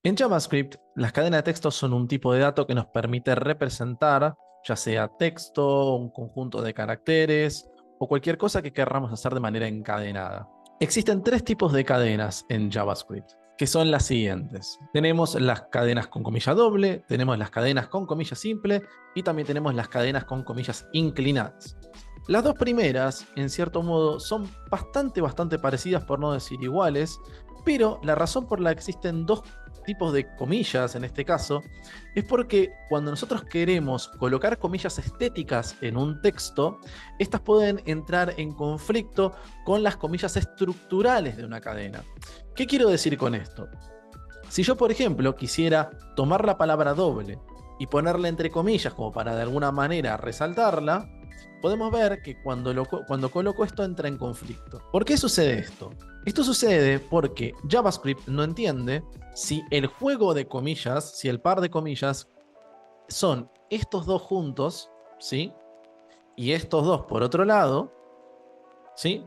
En JavaScript, las cadenas de texto son un tipo de dato que nos permite representar, ya sea texto, un conjunto de caracteres o cualquier cosa que querramos hacer de manera encadenada. Existen tres tipos de cadenas en JavaScript, que son las siguientes. Tenemos las cadenas con comilla doble, tenemos las cadenas con comilla simple y también tenemos las cadenas con comillas inclinadas. Las dos primeras, en cierto modo, son bastante parecidas, por no decir iguales, pero la razón por la que existen dos tipos de comillas en este caso es porque cuando nosotros queremos colocar comillas estéticas en un texto, estas pueden entrar en conflicto con las comillas estructurales de una cadena. ¿Qué quiero decir con esto? Si yo, por ejemplo, quisiera tomar la palabra doble y ponerla entre comillas como para de alguna manera resaltarla, podemos ver que cuando coloco esto entra en conflicto. ¿Por qué sucede esto? Esto sucede porque JavaScript no entiende si el juego de comillas, si el par de comillas son estos dos juntos, ¿sí? Y estos dos por otro lado, ¿sí?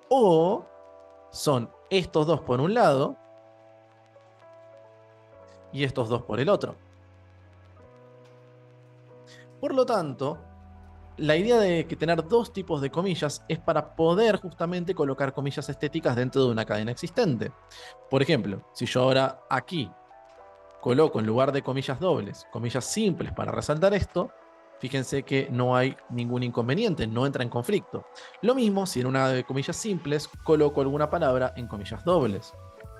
O son estos dos por un lado y estos dos por el otro. Por lo tanto, la idea de que tener dos tipos de comillas es para poder justamente colocar comillas estéticas dentro de una cadena existente. Por ejemplo, si yo ahora aquí coloco en lugar de comillas dobles, comillas simples para resaltar esto, fíjense que no hay ningún inconveniente, no entra en conflicto. Lo mismo si en una de comillas simples coloco alguna palabra en comillas dobles,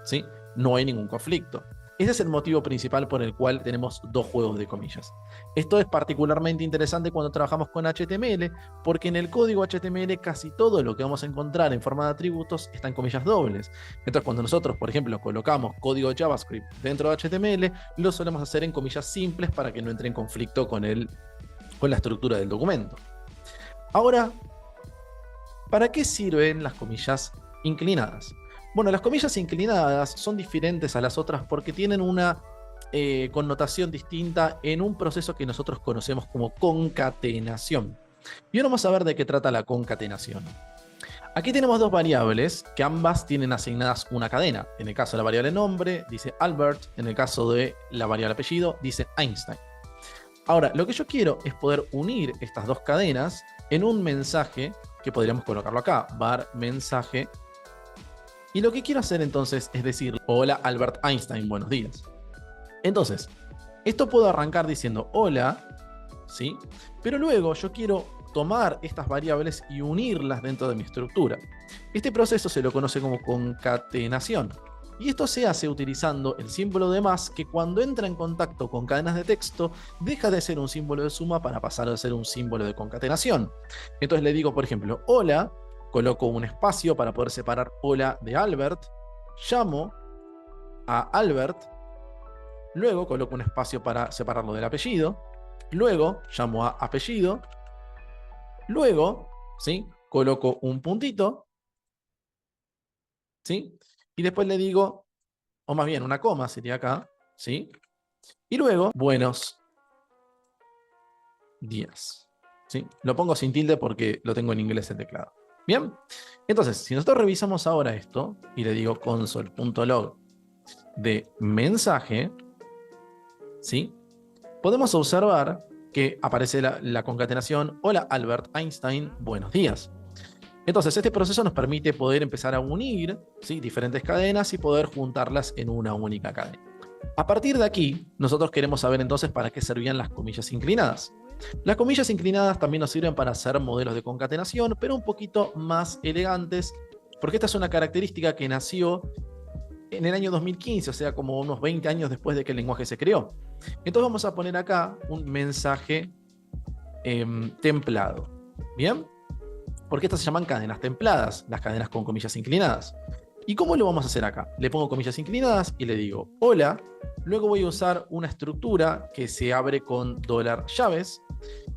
¿sí? No hay ningún conflicto. Ese es el motivo principal por el cual tenemos dos juegos de comillas. Esto es particularmente interesante cuando trabajamos con HTML, porque en el código HTML casi todo lo que vamos a encontrar en forma de atributos está en comillas dobles. Entonces, cuando nosotros, por ejemplo, colocamos código JavaScript dentro de HTML, lo solemos hacer en comillas simples para que no entre en conflicto con la estructura del documento. Ahora, ¿para qué sirven las comillas inclinadas? Bueno, las comillas inclinadas son diferentes a las otras porque tienen una connotación distinta en un proceso que nosotros conocemos como concatenación. Y ahora vamos a ver de qué trata la concatenación. Aquí tenemos dos variables que ambas tienen asignadas una cadena. En el caso de la variable nombre dice Albert, en el caso de la variable apellido dice Einstein. Ahora, lo que yo quiero es poder unir estas dos cadenas en un mensaje que podríamos colocarlo acá, var mensaje. Y lo que quiero hacer entonces es decir, hola Albert Einstein, buenos días. Entonces, esto puedo arrancar diciendo hola, ¿sí? Pero luego yo quiero tomar estas variables y unirlas dentro de mi estructura. Este proceso se lo conoce como concatenación. Y esto se hace utilizando el símbolo de más, que cuando entra en contacto con cadenas de texto, deja de ser un símbolo de suma para pasar a ser un símbolo de concatenación. Entonces le digo, por ejemplo, hola, coloco un espacio para poder separar hola de Albert, llamo a Albert, luego coloco un espacio para separarlo del apellido, luego llamo a apellido, luego, ¿sí? Coloco un puntito, ¿sí? Y después le digo, o más bien una coma sería acá, ¿sí? Y luego, buenos días, ¿sí? Lo pongo sin tilde porque lo tengo en inglés el teclado. Bien, entonces, si nosotros revisamos ahora esto y le digo console.log de mensaje, ¿sí? Podemos observar que aparece la concatenación, hola Albert Einstein, buenos días. Entonces, este proceso nos permite poder empezar a unir, ¿sí? Diferentes cadenas y poder juntarlas en una única cadena. A partir de aquí, nosotros queremos saber entonces para qué servían las comillas inclinadas. Las comillas inclinadas también nos sirven para hacer modelos de concatenación, pero un poquito más elegantes, porque esta es una característica que nació en el año 2015, o sea, como unos 20 años después de que el lenguaje se creó. Entonces vamos a poner acá un mensaje templado. ¿Bien? Porque estas se llaman cadenas templadas, las cadenas con comillas inclinadas. ¿Y cómo lo vamos a hacer acá? Le pongo comillas inclinadas y le digo hola. Luego voy a usar una estructura que se abre con $llaves.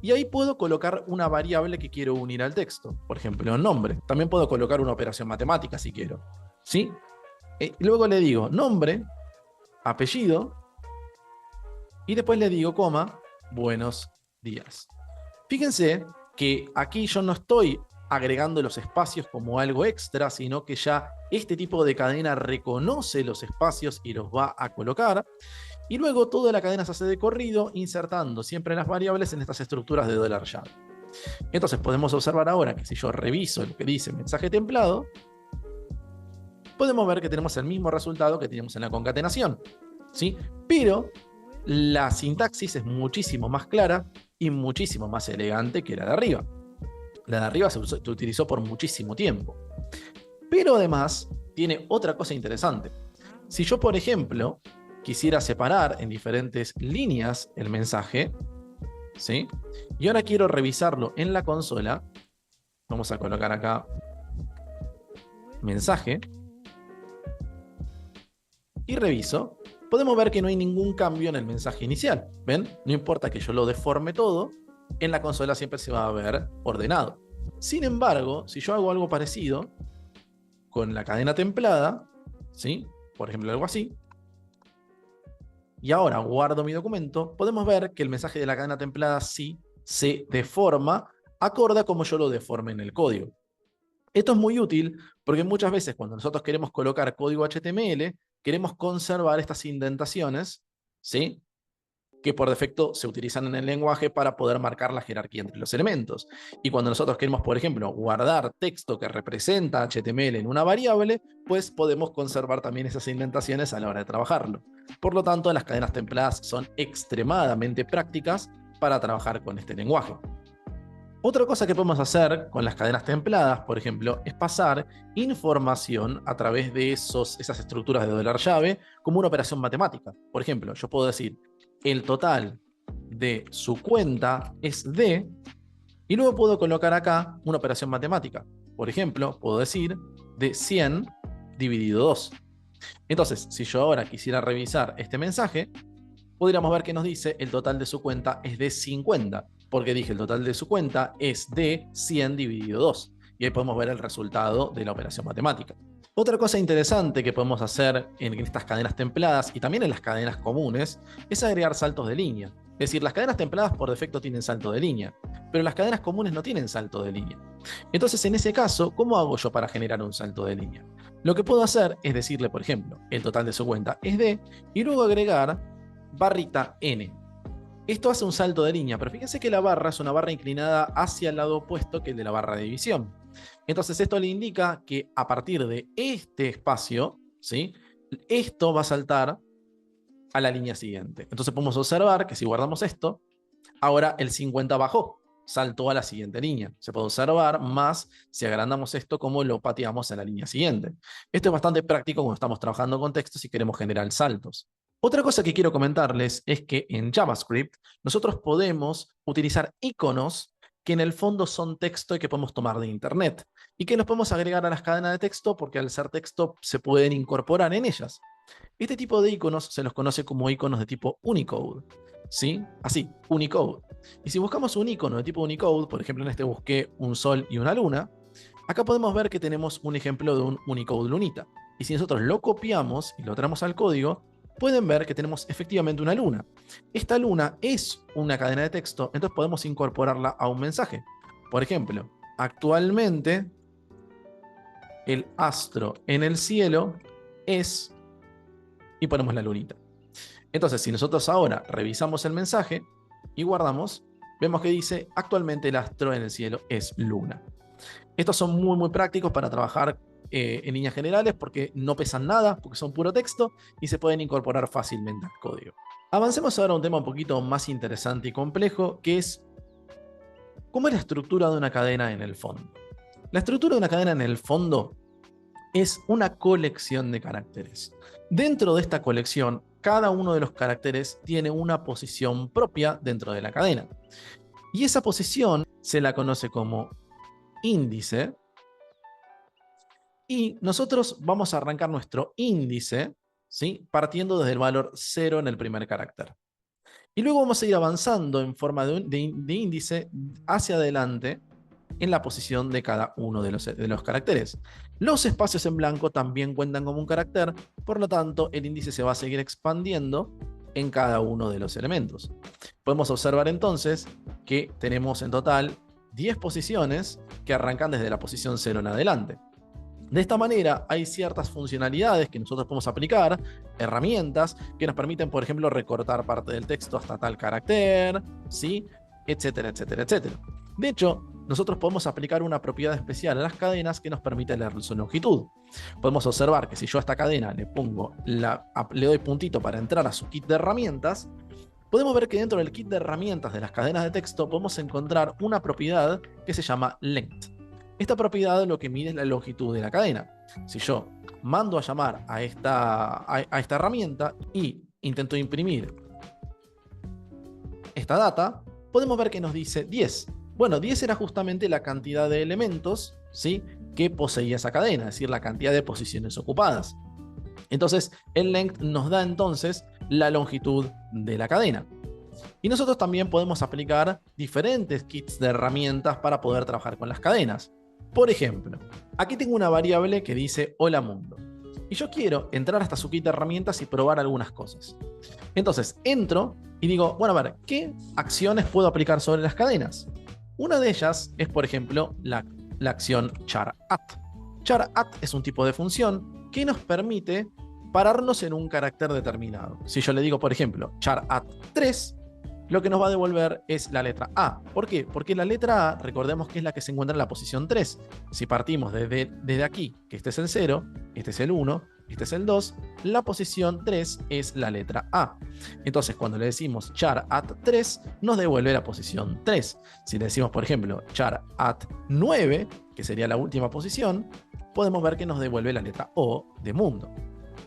Y ahí puedo colocar una variable que quiero unir al texto. Por ejemplo, nombre. También puedo colocar una operación matemática si quiero. ¿Sí? Luego le digo nombre, apellido. Y después le digo coma, buenos días. Fíjense que aquí yo no estoy agregando los espacios como algo extra, sino que ya este tipo de cadena reconoce los espacios y los va a colocar. Y luego toda la cadena se hace de corrido, insertando siempre las variables en estas estructuras de $llave. Entonces podemos observar ahora que si yo reviso lo que dice mensaje templado, podemos ver que tenemos el mismo resultado que teníamos en la concatenación, ¿sí? Pero la sintaxis es muchísimo más clara y muchísimo más elegante que la de arriba. La de arriba se utilizó por muchísimo tiempo. Pero además tiene otra cosa interesante. Si yo, por ejemplo, quisiera separar en diferentes líneas el mensaje, ¿sí? Y ahora quiero revisarlo en la consola, vamos a colocar acá mensaje, y reviso, podemos ver que no hay ningún cambio en el mensaje inicial. ¿Ven? No importa que yo lo deforme todo, en la consola siempre se va a ver ordenado. Sin embargo, si yo hago algo parecido con la cadena templada, ¿sí? Por ejemplo, algo así, y ahora guardo mi documento, podemos ver que el mensaje de la cadena templada sí se deforma acorde a como yo lo deforme en el código. Esto es muy útil porque muchas veces cuando nosotros queremos colocar código HTML, queremos conservar estas indentaciones, ¿sí? Que por defecto se utilizan en el lenguaje para poder marcar la jerarquía entre los elementos. Y cuando nosotros queremos, por ejemplo, guardar texto que representa HTML en una variable, pues podemos conservar también esas indentaciones a la hora de trabajarlo. Por lo tanto, las cadenas templadas son extremadamente prácticas para trabajar con este lenguaje. Otra cosa que podemos hacer con las cadenas templadas, por ejemplo, es pasar información a través de esas estructuras de $llave como una operación matemática. Por ejemplo, yo puedo decir, el total de su cuenta es D, y luego puedo colocar acá una operación matemática. Por ejemplo, puedo decir de 100 dividido 2. Entonces, si yo ahora quisiera revisar este mensaje, podríamos ver que nos dice el total de su cuenta es de 50, porque dije el total de su cuenta es de 100 dividido 2. Y ahí podemos ver el resultado de la operación matemática. Otra cosa interesante que podemos hacer en estas cadenas templadas y también en las cadenas comunes es agregar saltos de línea. Es decir, las cadenas templadas por defecto tienen salto de línea, pero las cadenas comunes no tienen salto de línea. Entonces, en ese caso, ¿cómo hago yo para generar un salto de línea? Lo que puedo hacer es decirle, por ejemplo, el total de su cuenta es D, y luego agregar barrita N. Esto hace un salto de línea, pero fíjense que la barra es una barra inclinada hacia el lado opuesto que el de la barra de división. Entonces esto le indica que a partir de este espacio, ¿sí? Esto va a saltar a la línea siguiente. Entonces podemos observar que si guardamos esto, ahora el 50 bajó, saltó a la siguiente línea. Se puede observar más si agrandamos esto como lo pateamos en la línea siguiente. Esto es bastante práctico cuando estamos trabajando con textos y queremos generar saltos. Otra cosa que quiero comentarles es que en JavaScript nosotros podemos utilizar iconos que en el fondo son texto y que podemos tomar de internet y que los podemos agregar a las cadenas de texto porque al ser texto se pueden incorporar en ellas. Este tipo de iconos se los conoce como iconos de tipo Unicode, ¿sí? Así, Unicode. Y si buscamos un icono de tipo Unicode, por ejemplo en este busqué un sol y una luna, acá podemos ver que tenemos un ejemplo de un Unicode lunita. Y si nosotros lo copiamos y lo traemos al código, pueden ver que tenemos efectivamente una luna. Esta luna es una cadena de texto, entonces podemos incorporarla a un mensaje. Por ejemplo, actualmente el astro en el cielo es... y ponemos la lunita. Entonces, si nosotros ahora revisamos el mensaje y guardamos, vemos que dice actualmente el astro en el cielo es luna. Estos son muy prácticos para trabajar en líneas generales porque no pesan nada, porque son puro texto y se pueden incorporar fácilmente al código. Avancemos ahora a un tema un poquito más interesante y complejo, que es ¿cómo es la estructura de una cadena en el fondo? La estructura de una cadena en el fondo es una colección de caracteres. Dentro de esta colección, cada uno de los caracteres tiene una posición propia dentro de la cadena. Y esa posición se la conoce como índice. Y nosotros vamos a arrancar nuestro índice, ¿sí? Partiendo desde el valor 0 en el primer carácter. Y luego vamos a ir avanzando en forma de índice hacia adelante en la posición de cada uno de los caracteres. Los espacios en blanco también cuentan como un carácter, por lo tanto el índice se va a seguir expandiendo en cada uno de los elementos. Podemos observar entonces que tenemos en total 10 posiciones que arrancan desde la posición 0 en adelante. De esta manera hay ciertas funcionalidades que nosotros podemos aplicar, herramientas que nos permiten, por ejemplo, recortar parte del texto hasta tal carácter, ¿sí? Etcétera, etcétera, etcétera. De hecho, nosotros podemos aplicar una propiedad especial a las cadenas que nos permite leer su longitud. Podemos observar que si yo a esta cadena le doy puntito para entrar a su kit de herramientas, podemos ver que dentro del kit de herramientas de las cadenas de texto podemos encontrar una propiedad que se llama length. Esta propiedad lo que mide es la longitud de la cadena. Si yo mando a llamar a esta herramienta y intento imprimir esta data, podemos ver que nos dice 10. Bueno, 10 era justamente la cantidad de elementos, ¿sí?, que poseía esa cadena, es decir, la cantidad de posiciones ocupadas. Entonces, el length nos da entonces la longitud de la cadena. Y nosotros también podemos aplicar diferentes kits de herramientas para poder trabajar con las cadenas. Por ejemplo, aquí tengo una variable que dice hola mundo. Y yo quiero entrar hasta su kit de herramientas y probar algunas cosas. Entonces, entro y digo, bueno, a ver, ¿qué acciones puedo aplicar sobre las cadenas? Una de ellas es, por ejemplo, la acción char at. Char at es un tipo de función que nos permite pararnos en un carácter determinado. Si yo le digo, por ejemplo, char at 3, lo que nos va a devolver es la letra A. ¿Por qué? Porque la letra A, recordemos que es la que se encuentra en la posición 3. Si partimos desde aquí, que este es el 0, este es el 1, este es el 2, la posición 3 es la letra A. Entonces, cuando le decimos char at 3, nos devuelve la posición 3. Si le decimos, por ejemplo, char at 9, que sería la última posición, podemos ver que nos devuelve la letra O de mundo.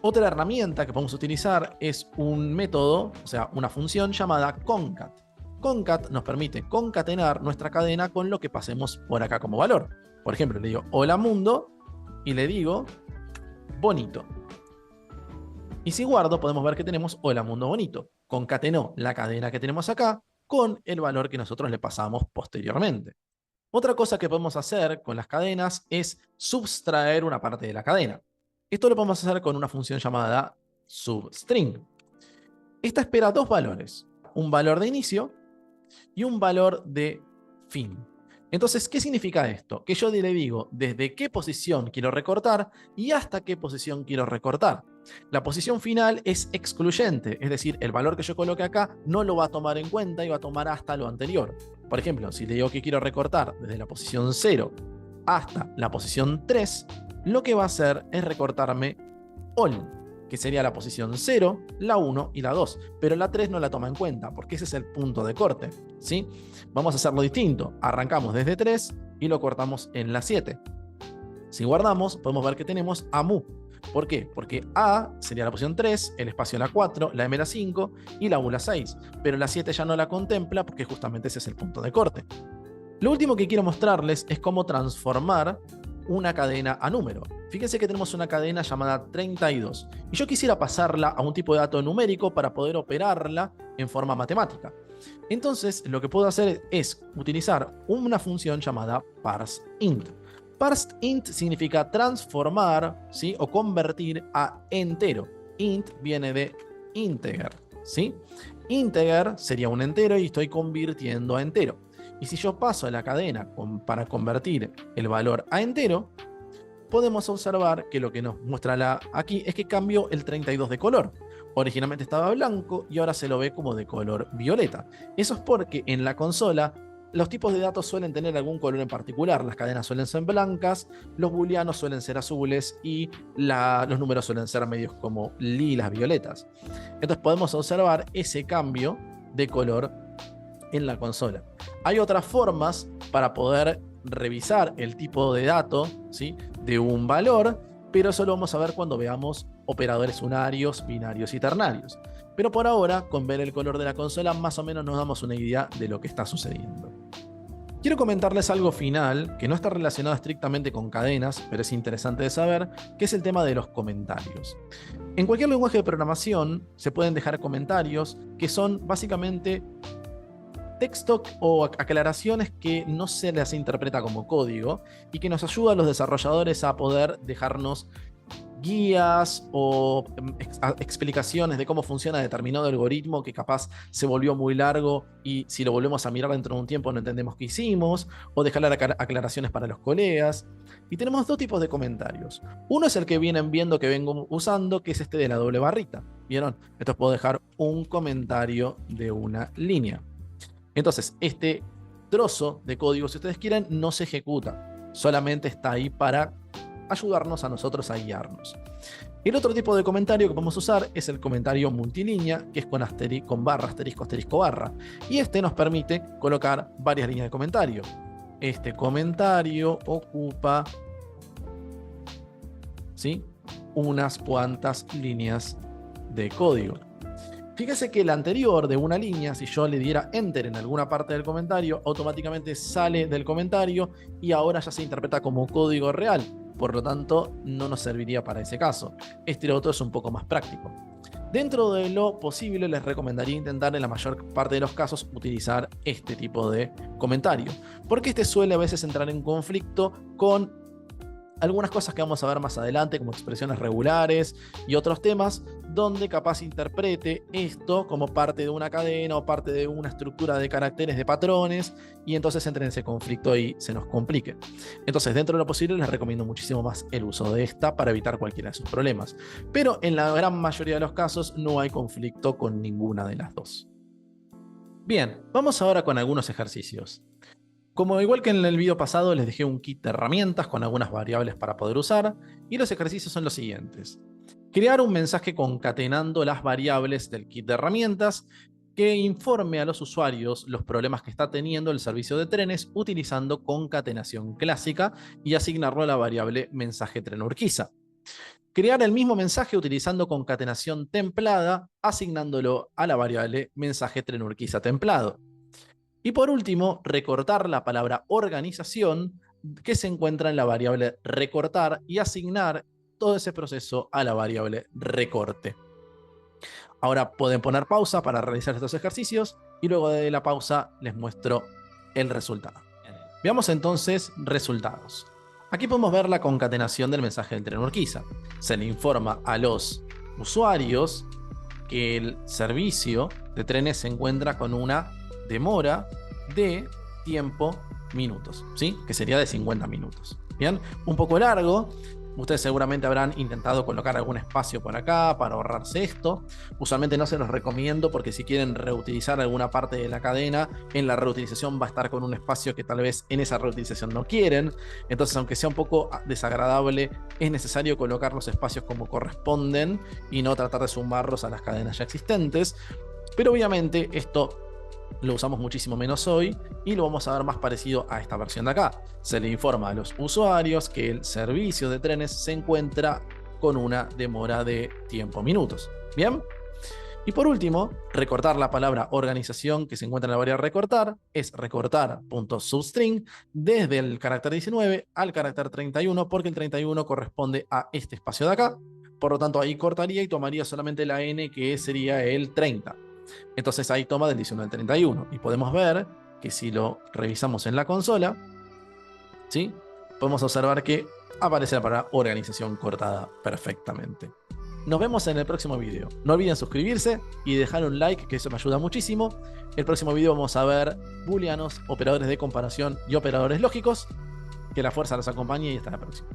Otra herramienta que podemos utilizar es un método, o sea, una función llamada concat. Concat nos permite concatenar nuestra cadena con lo que pasemos por acá como valor. Por ejemplo, le digo hola mundo y le digo bonito. Y si guardo, podemos ver que tenemos hola mundo bonito. Concatenó la cadena que tenemos acá con el valor que nosotros le pasamos posteriormente. Otra cosa que podemos hacer con las cadenas es subtraer una parte de la cadena. Esto lo podemos hacer con una función llamada substring. Esta espera dos valores, un valor de inicio y un valor de fin. Entonces, ¿qué significa esto? Que yo le digo desde qué posición quiero recortar y hasta qué posición quiero recortar. La posición final es excluyente, es decir, el valor que yo coloque acá no lo va a tomar en cuenta y va a tomar hasta lo anterior. Por ejemplo, si le digo que quiero recortar desde la posición 0 hasta la posición 3, lo que va a hacer es recortarme all, que sería la posición 0, la 1 y la 2, pero la 3 no la toma en cuenta, porque ese es el punto de corte, ¿sí? Vamos a hacerlo distinto, arrancamos desde 3 y lo cortamos en la 7. Si guardamos, podemos ver que tenemos AMU. ¿Por qué? Porque A sería la posición 3, el espacio la 4, la M la 5 y la U la 6, pero la 7 ya no la contempla porque justamente ese es el punto de corte. Lo último que quiero mostrarles es cómo transformar una cadena a número. Fíjense que tenemos una cadena llamada 32 y yo quisiera pasarla a un tipo de dato numérico para poder operarla en forma matemática. Entonces lo que puedo hacer es utilizar una función llamada parseInt. ParseInt significa transformar, ¿sí?, o convertir a entero. Int viene de integer, ¿sí? Integer sería un entero y estoy convirtiendo a entero. Y si yo paso a la cadena para convertir el valor a entero, podemos observar que lo que nos muestra aquí es que cambió el 32 de color. Originalmente estaba blanco y ahora se lo ve como de color violeta. Eso es porque en la consola los tipos de datos suelen tener algún color en particular. Las cadenas suelen ser blancas, los booleanos suelen ser azules y los números suelen ser medios como lilas, violetas. Entonces podemos observar ese cambio de color en la consola. Hay otras formas para poder revisar el tipo de dato, ¿sí?, de un valor, pero eso lo vamos a ver cuando veamos operadores unarios, binarios y ternarios. Pero por ahora, con ver el color de la consola, más o menos nos damos una idea de lo que está sucediendo. Quiero comentarles algo final, que no está relacionado estrictamente con cadenas, pero es interesante de saber, que es el tema de los comentarios. En cualquier lenguaje de programación se pueden dejar comentarios que son básicamente texto o aclaraciones que no se las interpreta como código y que nos ayuda a los desarrolladores a poder dejarnos guías o explicaciones de cómo funciona determinado algoritmo que capaz se volvió muy largo y si lo volvemos a mirar dentro de un tiempo no entendemos qué hicimos, o dejar aclaraciones para los colegas. Y tenemos dos tipos de comentarios. Uno es el que vienen viendo, que vengo usando, que es este de la doble barrita. ¿Vieron? Entonces puedo dejar un comentario de una línea. Entonces, este trozo de código, si ustedes quieren, no se ejecuta. Solamente está ahí para ayudarnos a nosotros a guiarnos. El otro tipo de comentario que podemos usar es el comentario multilínea, que es con barra, asterisco, asterisco, barra. Y este nos permite colocar varias líneas de comentario. Este comentario ocupa, ¿sí?, unas cuantas líneas de código. Fíjese que el anterior de una línea, si yo le diera enter en alguna parte del comentario, automáticamente sale del comentario y ahora ya se interpreta como código real. Por lo tanto, no nos serviría para ese caso. Este otro es un poco más práctico. Dentro de lo posible, les recomendaría intentar en la mayor parte de los casos utilizar este tipo de comentario, porque este suele a veces entrar en conflicto con algunas cosas que vamos a ver más adelante, como expresiones regulares y otros temas, donde capaz interprete esto como parte de una cadena o parte de una estructura de caracteres, de patrones, y entonces entre en ese conflicto y se nos complique. Entonces, dentro de lo posible, les recomiendo muchísimo más el uso de esta para evitar cualquiera de sus problemas. Pero en la gran mayoría de los casos no hay conflicto con ninguna de las dos. Bien, vamos ahora con algunos ejercicios. Como igual que en el video pasado, les dejé un kit de herramientas con algunas variables para poder usar, y los ejercicios son los siguientes. Crear un mensaje concatenando las variables del kit de herramientas que informe a los usuarios los problemas que está teniendo el servicio de trenes utilizando concatenación clásica y asignarlo a la variable mensaje tren Urquiza. Crear el mismo mensaje utilizando concatenación templada, asignándolo a la variable mensaje tren Urquiza templado. Y por último, recortar la palabra organización que se encuentra en la variable recortar y asignar todo ese proceso a la variable recorte. Ahora pueden poner pausa para realizar estos ejercicios y luego de la pausa les muestro el resultado. Veamos entonces resultados. Aquí podemos ver la concatenación del mensaje del tren Urquiza. Se le informa a los usuarios que el servicio de trenes se encuentra con una demora de tiempo minutos, ¿sí? Que sería de 50 minutos. Bien, un poco largo. Ustedes seguramente habrán intentado colocar algún espacio por acá para ahorrarse esto. Usualmente no se los recomiendo porque si quieren reutilizar alguna parte de la cadena, en la reutilización va a estar con un espacio que tal vez en esa reutilización no quieren. Entonces, aunque sea un poco desagradable, es necesario colocar los espacios como corresponden y no tratar de sumarlos a las cadenas ya existentes. Pero obviamente esto lo usamos muchísimo menos hoy y lo vamos a ver más parecido a esta versión de acá. Se le informa a los usuarios que el servicio de trenes se encuentra con una demora de tiempo minutos. ¿Bien? Y por último, recortar la palabra organización que se encuentra en la variable recortar es recortar.substring desde el carácter 19 al carácter 31 porque el 31 corresponde a este espacio de acá. Por lo tanto, ahí cortaría y tomaría solamente la n que sería el 30. Entonces ahí toma del 19 al 31 y podemos ver que si lo revisamos en la consola, ¿sí?, podemos observar que aparece la palabra organización cortada perfectamente. Nos vemos en el próximo video. No olviden suscribirse y dejar un like, que eso me ayuda muchísimo. El próximo video vamos a ver booleanos, operadores de comparación y operadores lógicos. Que la fuerza los acompañe y hasta la próxima.